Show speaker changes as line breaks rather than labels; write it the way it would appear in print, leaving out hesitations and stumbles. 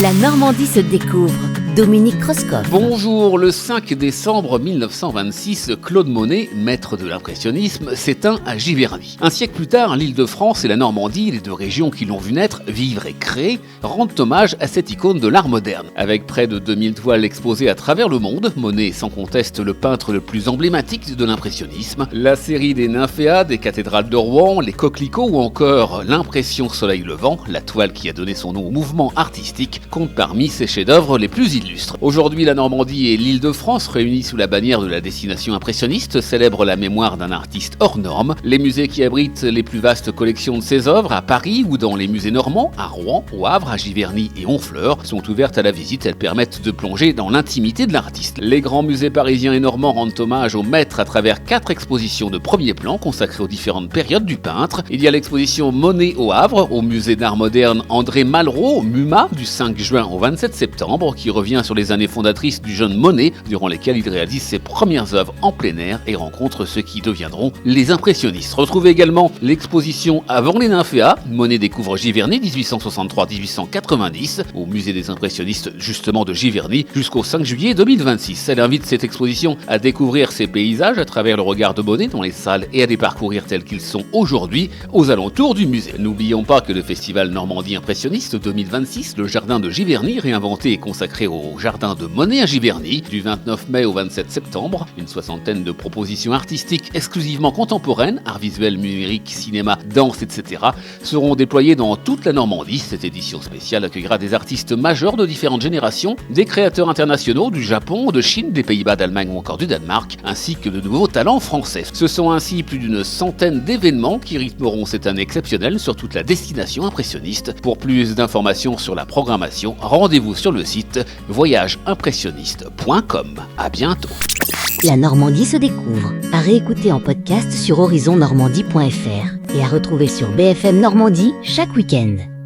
La Normandie se découvre. Dominique Kreuskopf.
Bonjour, le 5 décembre 1926, Claude Monet, maître de l'impressionnisme, s'éteint à Giverny. Un siècle plus tard, l'Île-de-France et la Normandie, les deux régions qui l'ont vu naître, vivre et créer, rendent hommage à cette icône de l'art moderne. Avec près de 2000 toiles exposées à travers le monde, Monet est sans conteste le peintre le plus emblématique de l'impressionnisme. La série des Nymphéas, des cathédrales de Rouen, les Coquelicots ou encore l'impression soleil levant, la toile qui a donné son nom au mouvement artistique, compte parmi ses chefs-d'œuvre les plus illustres. Aujourd'hui, la Normandie et l'Île-de-France, réunis sous la bannière de la destination impressionniste, célèbrent la mémoire d'un artiste hors norme. Les musées qui abritent les plus vastes collections de ses œuvres, à Paris ou dans les musées normands, à Rouen, au Havre, à Giverny et Honfleur, sont ouvertes à la visite. Elles permettent de plonger dans l'intimité de l'artiste. Les grands musées parisiens et normands rendent hommage au maître à travers 4 expositions de premier plan consacrées aux différentes périodes du peintre. Il y a l'exposition Monet au Havre, au musée d'art moderne André Malraux, MUMA, du 5 juin au 27 septembre, qui revient sur les années fondatrices du jeune Monet, durant lesquelles il réalise ses premières œuvres en plein air et rencontre ceux qui deviendront les impressionnistes. Retrouvez également l'exposition Avant les Nymphéas, Monet découvre Giverny 1863-1890, au musée des impressionnistes justement de Giverny, jusqu'au 5 juillet 2026. Elle invite cette exposition à découvrir ces paysages à travers le regard de Monet dans les salles et à les parcourir tels qu'ils sont aujourd'hui aux alentours du musée. N'oublions pas que le festival Normandie Impressionniste 2026, le jardin de Giverny, réinventé et consacré au jardin de Monet à Giverny, du 29 mai au 27 septembre. Une soixantaine de propositions artistiques exclusivement contemporaines, art visuel, numérique, cinéma, danse, etc. seront déployées dans toute la Normandie. Cette édition spéciale accueillera des artistes majeurs de différentes générations, des créateurs internationaux du Japon, de Chine, des Pays-Bas, d'Allemagne ou encore du Danemark, ainsi que de nouveaux talents français. Ce sont ainsi plus d'une centaine d'événements qui rythmeront cette année exceptionnelle sur toute la destination impressionniste. Pour plus d'informations sur la programmation, rendez-vous sur le site voyageimpressionniste.com. À bientôt.
La Normandie se découvre. À réécouter en podcast sur horizonnormandie.fr et à retrouver sur BFM Normandie chaque week-end.